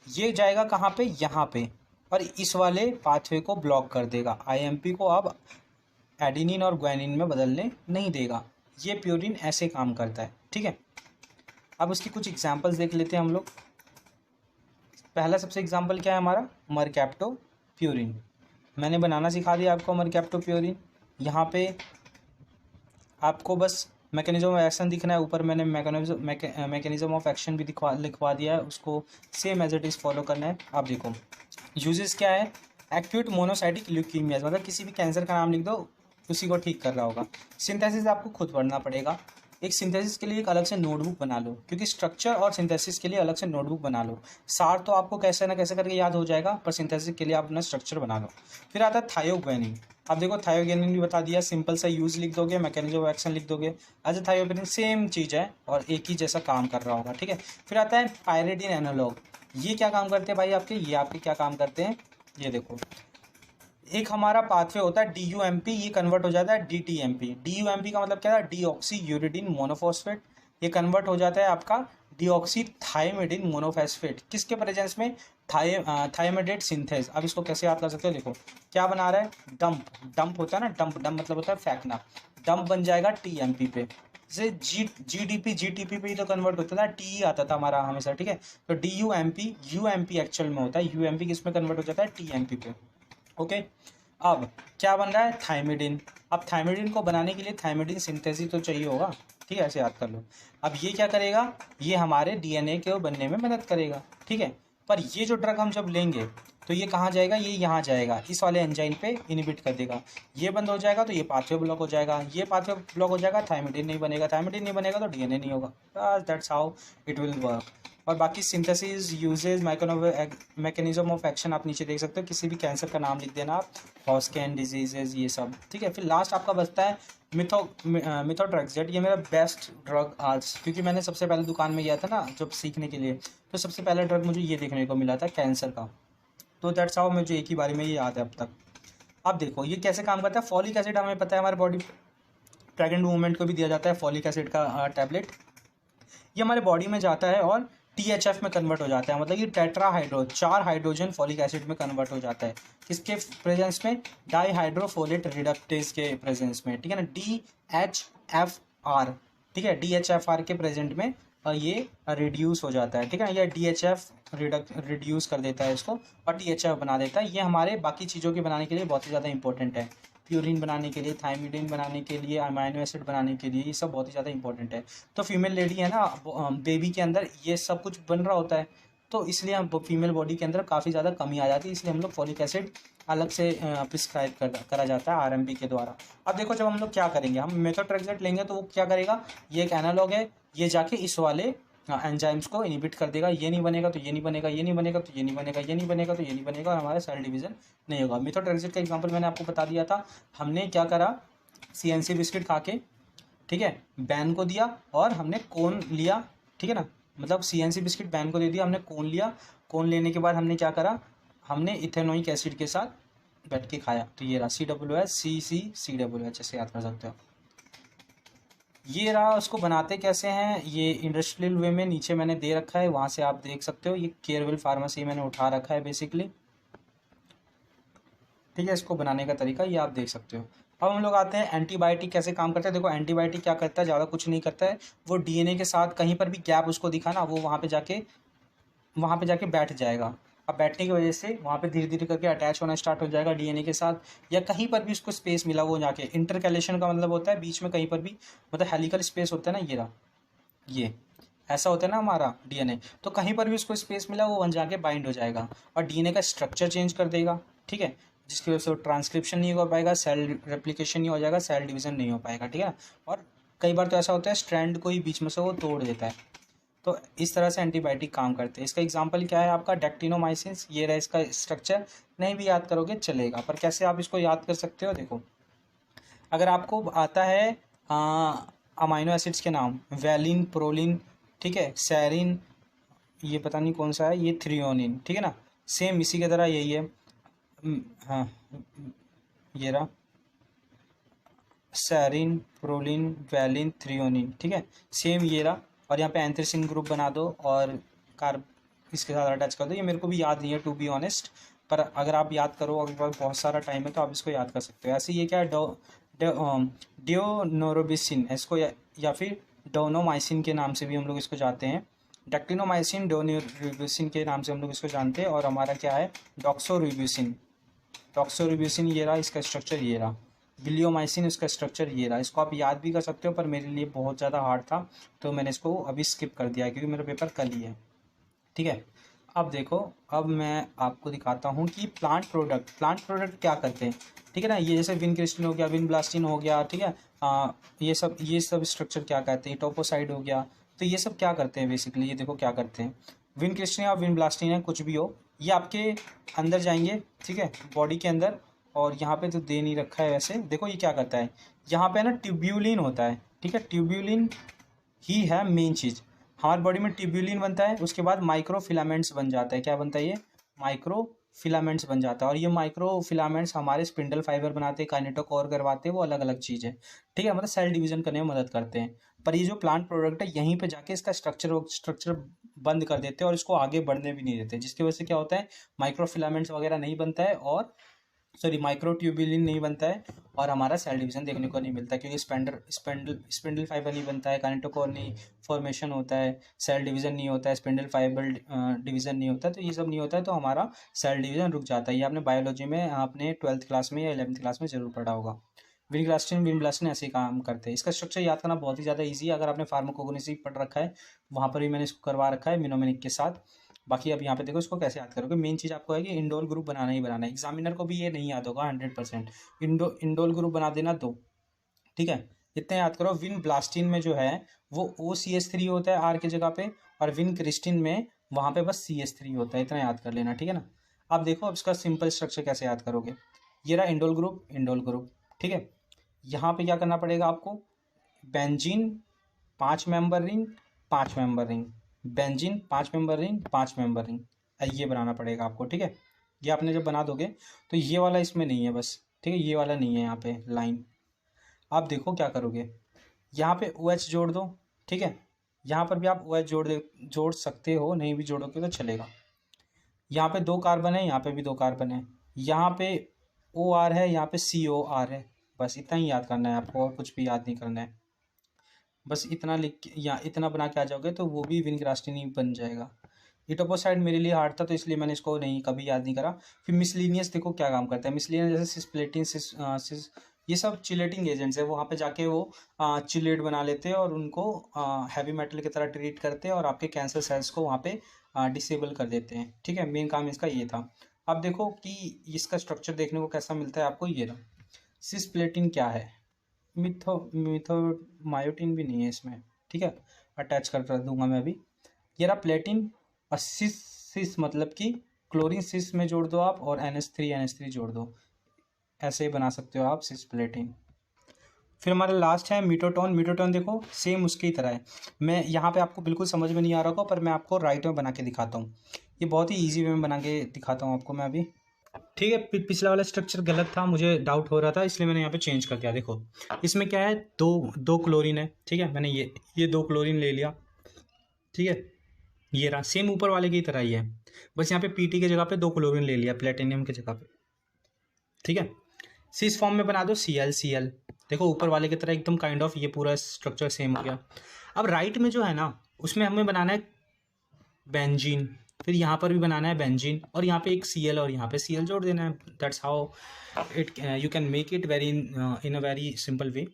ये जाएगा कहाँ पे, यहाँ पे, और इस वाले पाथवे को ब्लॉक कर देगा, IMP को अब एडेनिन और ग्वानिन में बदलने नहीं देगा। ये प्यूरिन ऐसे काम करता है, ठीक है। अब उसकी कुछ एग्जांपल्स देख लेते हैं हम लोग। पहला सबसे एग्जांपल क्या है हमारा, मरकैप्टोप्यूरिन। मैंने बनाना सिखा दिया आपको मरकैप्टोप्यूरिन। यहाँ पे आपको बस मैकेनिज्म ऑफ एक्शन दिखना है, ऊपर मैंने मैकेनिज्म ऑफ एक्शन भी लिखवा दिया है, उसको same as it is follow करना है। आप देखो यूजेस क्या है, एक्यूट मोनोसाइटिक ल्यूकीमिया, मतलब किसी भी कैंसर का नाम लिख दो, उसी को ठीक कर रहा होगा। सिंथेसिस आपको खुद पढ़ना पड़ेगा, एक सिंथेसिस के लिए एक अलग से नोटबुक बना लो, क्योंकि स्ट्रक्चर और सिंथेसिस के लिए अलग से नोटबुक बना लो। सार तो आपको कैसे ना कैसे करके याद हो जाएगा, पर सिंथेसिस के लिए आप अपना स्ट्रक्चर बना लो। फिर आता है थायोग्वानिन। अब देखो थायोग्वानिन भी बता दिया, सिंपल सा यूज लिख दोगे, मैकेनिज्म ऑफ एक्शन लिख दोगे। अच्छा थायोग्वानिन सेम चीज़ है और एक ही जैसा काम कर रहा होगा, ठीक है। फिर आता है पायरिडिन एनालॉग। ये क्या काम करते हैं भाई आपके, ये आपके क्या काम करते हैं, ये देखो एक हमारा पाथवे होता है DUMP, ये कन्वर्ट हो जाता है DTMP। DUMP का मतलब क्या है, डीऑक्सी यूरिडिन मोनोफॉस्फेट, ये कन्वर्ट हो जाता है आपका डीऑक्सी थाइमिडिन मोनोफॉस्फेट, किसके प्रेजेंस में, थाइमिडेट सिंथेज। अब इसको कैसे याद कर सकते हो, देखो क्या बना रहा है, डंप होता है ना, डंप मतलब होता है फेंकना, डंप बन जाएगा TMP पे। जैसे GTP पे ही तो कन्वर्ट होता था, T आता था हमारा हमेशा, ठीक है। तो UMP एक्चुअल में होता है, UMP किस में कन्वर्ट हो जाता है, TMP पे, ओके। अब क्या बन रहा है, थाइमिडिन। अब थाइमिडिन को बनाने के लिए थाइमिडिन सिंथेसिस तो चाहिए होगा, ठीक है, ऐसे याद कर लो। अब ये क्या करेगा, ये हमारे DNA के बनने में मदद करेगा, ठीक है। पर ये जो ड्रग हम जब लेंगे तो ये कहाँ जाएगा, ये यहाँ जाएगा, इस वाले एंजाइम पे इनहिबिट कर देगा। ये बंद हो जाएगा तो ये पाथवे ब्लॉक हो जाएगा, ये पाथवे ब्लॉक हो जाएगा, थायमिडिन नहीं बनेगा, थायमिडिन नहीं बनेगा तो डीएनए नहीं होगा। बस that's how it will work. और बाकी synthesis uses mechanism of action आप नीचे देख सकते हो, किसी भी कैंसर का नाम लिख देना आप, हॉस्किन डिजीजेज ये सब, ठीक है। फिर लास्ट आपका बचता है मिथोट्रेक्सेट। ये मेरा बेस्ट ड्रग आज, क्योंकि मैंने सबसे पहले दुकान में गया था ना जब सीखने के लिए, तो सबसे पहला ड्रग मुझे ये देखने को मिला था कैंसर का। तो दैट्स हाउ मुझे एक ही बारे में ये याद है अब तक। अब देखो ये कैसे काम करता है। फॉलिक एसिड हमें पता है हमारे बॉडी, प्रेग्नेंट वूमेन को भी दिया जाता है फॉलिक एसिड का टैबलेट। ये हमारे बॉडी में जाता है और THF में कन्वर्ट हो जाता है, मतलब ये टेट्राहाइड्रो 4 हाइड्रोजन फॉलिक एसिड में कन्वर्ट हो जाता है। किसके प्रेजेंस में, डाईहाइड्रोफोलेट रिडक्टेज के प्रेजेंस में, ठीक है ना, DHFR, ठीक है, DHFR के प्रेजेंट में ये रिड्यूस हो जाता है, ठीक है ना, ये DHF रिड्यूस कर देता है इसको और THF बना देता है। ये हमारे बाकी चीज़ों के बनाने के लिए बहुत ही ज़्यादा इंपॉर्टेंट है, प्यूरिन बनाने के लिए, थायमिडिन बनाने के लिए, अमाइनो एसिड बनाने के लिए, ये सब बहुत ही ज़्यादा इंपॉर्टेंट है। तो फीमेल लेडी है ना, बेबी के अंदर ये सब कुछ बन रहा होता है, तो इसलिए हम फीमेल बॉडी के अंदर काफ़ी ज़्यादा कमी आ जाती है, इसलिए हम लोग फॉलिक एसिड अलग से प्रिस्क्राइब करा जाता है RMP के द्वारा। अब देखो जब हम लोग क्या करेंगे, हम मेथोट्रेक्सेट लेंगे तो वो क्या करेगा, ये एक एनालॉग है, ये जाके इस वाले एंजाइम्स को इनहिबिट कर देगा, ये नहीं बनेगा तो ये नहीं बनेगा, ये नहीं बनेगा तो ये नहीं बनेगा, ये नहीं बनेगा तो ये नहीं बनेगा, और हमारा सेल डिवीजन नहीं होगा। मेथोट्रेक्सेट का एग्जांपल मैंने आपको बता दिया था। हमने क्या करा, CNC बिस्किट खा के, ठीक है, बैन को दिया और हमने कोन लिया, ठीक है ना, मतलब CNC बिस्किट बैन को दे दिया, हमने कोन लिया, कोन लेने के बाद हमने क्या करा, हमने इथेनोइक एसिड के साथ बैठ के खाया, तो ये रहा COOH ऐसे याद कर सकते हो। ये रहा, उसको बनाते कैसे हैं, ये इंडस्ट्रियल वे में नीचे मैंने दे रखा है, वहाँ से आप देख सकते हो, ये केयरवेल फार्मेसी मैंने उठा रखा है बेसिकली, ठीक है। इसको बनाने का तरीका ये आप देख सकते हो। अब हम लोग आते हैं एंटीबायोटिक कैसे काम करता है। देखो एंटीबायोटिक क्या करता है, ज़्यादा कुछ नहीं करता है, वो DNA के साथ कहीं पर भी गैप उसको दिखा ना, वो वहाँ पे जाके बैठ जाएगा। अब बैठने की वजह से वहाँ पे धीरे धीरे करके अटैच होना स्टार्ट हो जाएगा DNA के साथ, या कहीं पर भी उसको स्पेस मिला वो जाके, इंटरकैलेशन का मतलब होता है बीच में कहीं पर भी, मतलब हेलिकल स्पेस होता है ना, ये रहा, ये ऐसा होता है ना हमारा DNA, तो कहीं पर भी उसको स्पेस मिला वो वहाँ जाके बाइंड हो जाएगा और DNA का स्ट्रक्चर चेंज कर देगा, ठीक है, जिसकी वजह से ट्रांसक्रिप्शन नहीं हो पाएगा, सेल रेप्लिकेशन नहीं हो जाएगा, सेल डिवीजन नहीं हो पाएगा, ठीक है। और कई बार तो ऐसा होता है स्ट्रैंड को ही बीच में से वो तोड़ देता है। तो इस तरह से एंटीबायोटिक काम करते हैं। इसका एग्जांपल क्या है आपका, डेक्टिनोमाइसिन, ये रहा इसका स्ट्रक्चर, नहीं भी याद करोगे चलेगा, पर कैसे आप इसको याद कर सकते हो, देखो अगर आपको आता है अमाइनो एसिड्स के नाम, वैलिन, प्रोलिन, ठीक है, सैरिन, ये पता नहीं कौन सा है, ये थ्रियोनिन, ठीक है ना, सेम इसी की तरह यही है, हाँ ये रहा, सैरिन, प्रोलिन, वैलिन, थ्रियोनिन, ठीक है, सेम ये रहा, और यहाँ पे एंथ्रेसिन ग्रुप बना दो और कार्ब इसके साथ अटैच कर दो। ये मेरे को भी याद नहीं है टू बी ऑनेस्ट, पर अगर आप याद करो, अगर बहुत सारा टाइम है तो आप इसको याद कर सकते हो। ऐसे ये क्या है, डियोनोरोबिसिन इसको, या फिर डोनोमाइसिन के नाम से भी हम लोग इसको जानते हैं, डेक्टिनोमाइसिन, डोनोरोबिसिन के नाम से हम लोग इसको जानते हैं। और हमारा क्या है, डॉक्सोरिबोसिन, ये रहा, इसका स्ट्रक्चर ये रहा, विलियोमाइसिन, इसका स्ट्रक्चर ये रहा। इसको आप याद भी कर सकते हो, पर मेरे लिए बहुत ज़्यादा हार्ड था तो मैंने इसको अभी स्किप कर दिया है, क्योंकि मेरा पेपर कल ही है, ठीक है। अब देखो, अब मैं आपको दिखाता हूँ कि प्लांट प्रोडक्ट क्या करते हैं, ठीक है ना। ये जैसे विनक्रिस्टिन हो गया, विनब्लास्टिन हो गया, ठीक है, ये सब स्ट्रक्चर क्या कहते हैं, टोपोसाइड हो गया, तो ये सब क्या करते हैं बेसिकली, ये देखो क्या करते हैं, विनक्रिस्टिन या विनब्लास्टिन है, कुछ भी हो, ये आपके अंदर जाएंगे, ठीक है, बॉडी के अंदर, और यहाँ पे तो दे नहीं रखा है वैसे, देखो ये क्या करता है, यहाँ पे ना ट्यूब्यूलिन होता है, ठीक है, ट्यूब्यूलिन ही है मेन चीज़। हमारी बॉडी में ट्यूब्यूलिन बनता है, उसके बाद माइक्रो फिलामेंट्स बन जाता है, क्या बनता है, ये माइक्रो फिलामेंट्स बन जाता है, और ये माइक्रो फिलामेंट्स हमारे स्पिंडल फाइबर बनाते हैं, काइनेटोकोर करवाते हैं, वो अलग अलग चीज़ है, ठीक है, मतलब सेल डिवीजन करने में मदद करते हैं। पर ये जो प्लांट प्रोडक्ट है यहीं पे जाके इसका स्ट्रक्चर बंद कर देते हैं और इसको आगे बढ़ने भी नहीं देते, जिसकी वजह से क्या होता है, माइक्रो फिलामेंट्स वगैरह नहीं बनता है, और माइक्रो ट्यूब्यूलिन नहीं बनता है, और हमारा सेल डिवीजन देखने को नहीं मिलता, क्योंकि स्पिंडल फाइबर नहीं बनता है, काइनेटोकोर नहीं फॉर्मेशन होता है, सेल डिवीजन नहीं होता है, स्पिंडल फाइबर डिवीजन नहीं होता है, तो ये सब नहीं होता है, तो हमारा सेल डिवीजन रुक जाता है। ये आपने बायोलॉजी में आपने 12th क्लास में या 11th क्लास में जरूर पढ़ा होगा। विनग्रास्टिन विनब्लास्टिन ऐसे ही काम करते हैं। इसका स्ट्रक्चर याद करना बहुत ही ज़्यादा ईजी है, अगर आपने फार्माकोगनोसी पढ़ रखा है वहाँ पर भी मैंने इसको करवा रखा है मिनोमिनिक के साथ। बाकी अब यहाँ पे देखो इसको कैसे याद करोगे। मेन चीज़ आपको है कि इंडोल ग्रुप बनाना ही बनाना है। एग्जामिनर को भी ये नहीं याद होगा 100%। इंडोल ग्रुप बना देना 2, ठीक है। इतना याद करो। विन ब्लास्टिन में जो है वो OCH3 होता है आर की जगह पे, और विन क्रिस्टिन में वहाँ पे बस CH3 होता है। इतना याद कर लेना, ठीक है ना। अब देखो अब इसका सिंपल स्ट्रक्चर कैसे याद करोगे। ये रहा इंडोल ग्रुप, ठीक है। यहाँ पे क्या करना पड़ेगा आपको, benzene 5 member ring 5 member ring, benzene 5 member ring 5 member ring, ये बनाना पड़ेगा आपको, ठीक है। ये आपने जब बना दोगे तो ये वाला इसमें नहीं है बस, ठीक है, ये वाला नहीं है यहाँ पे लाइन। आप देखो क्या करोगे, यहाँ पे OH जोड़ दो, ठीक है। यहाँ पर भी आप OH जोड़ सकते हो, नहीं भी जोड़ोगे तो चलेगा। यहाँ पे 2 कार्बन है, यहाँ पे भी 2 कार्बन है, यहाँ पे OR है, यहाँ पे COR है। बस इतना ही याद करना है आपको, और कुछ भी याद नहीं करना है। बस इतना लिख के या इतना बना के आ जाओगे तो वो भी विनग्रास्टिन ही बन जाएगा। इटोपोसाइड मेरे लिए हार्ड था तो इसलिए मैंने इसको नहीं कभी याद नहीं करा। फिर मिसलिनियस देखो क्या काम करता है। मिसलिनियस जैसे सिस्प्लेटिन ये सब चिलेटिंग एजेंट्स है, वहाँ पे जाके वो चिलेट बना लेते हैं और उनको हैवी मेटल की तरह ट्रीट करते हैं और आपके कैंसर सेल्स को वहाँ पे डिसेबल कर देते हैं, ठीक है। मेन काम इसका ये था। अब देखो कि इसका स्ट्रक्चर देखने को कैसा मिलता है आपको। ये रहा सिस्प्लेटिन क्या है, मिथोमायोटिन भी नहीं है इसमें, ठीक है, अटैच कर दूंगा मैं अभी। ये रहा प्लेटिन, और सिस मतलब कि क्लोरीन सिस में जोड़ दो आप, और NH3 जोड़ दो, ऐसे ही बना सकते हो आप सिस प्लेटिन। फिर हमारा लास्ट है मीटोटोन देखो सेम उसकी ही तरह है। मैं यहाँ पे आपको बिल्कुल समझ में नहीं आ रहा होगा, पर मैं आपको राइट में बना के दिखाता हूँ। ये बहुत ही ईजी वे में बना के दिखाता हूँ आपको मैं अभी, ठीक है। पिछला वाला स्ट्रक्चर गलत था, मुझे डाउट हो रहा था, इसलिए मैंने यहाँ पे चेंज कर दिया। देखो इसमें क्या है, दो क्लोरीन है, ठीक है। मैंने ये 2 क्लोरीन ले लिया, ठीक है। ये रहा सेम ऊपर वाले की तरह ही है, बस यहाँ पे PT की जगह पे 2 क्लोरीन ले लिया प्लेटिनियम की जगह पे, ठीक है। सिस फॉर्म में बना दो Cl देखो ऊपर वाले की तरह एकदम काइंड ऑफ, ये पूरा स्ट्रक्चर सेम हो गया। अब राइट में जो है ना उसमें हमें बनाना है बेंजीन, फिर यहाँ पर भी बनाना है बेंजीन, और यहाँ पे एक Cl और यहाँ पे Cl जोड़ देना है। That's how it you can make it very in a very simple way.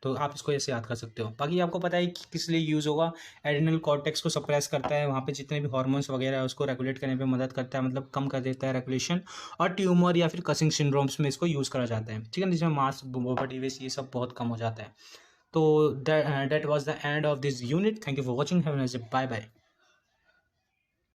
तो आप इसको ऐसे याद कर सकते हो। बाकी आपको पता है कि किस लिए यूज़ होगा। एड्रिनल कॉर्टेक्स को सप्रेस करता है, वहाँ पे जितने भी हार्मोन्स वगैरह है उसको रेगुलेट करने पे मदद करता है, मतलब कम कर देता है रेगुलेशन। और ट्यूमर या फिर कसिंग सिंड्रोम्स में इसको यूज़ करा जाता है, ठीक है, जिसमें मास बॉडी वेट ये सब बहुत कम हो जाता है। तो that was the end of this unit. Thank you for watching, have a nice day, bye bye.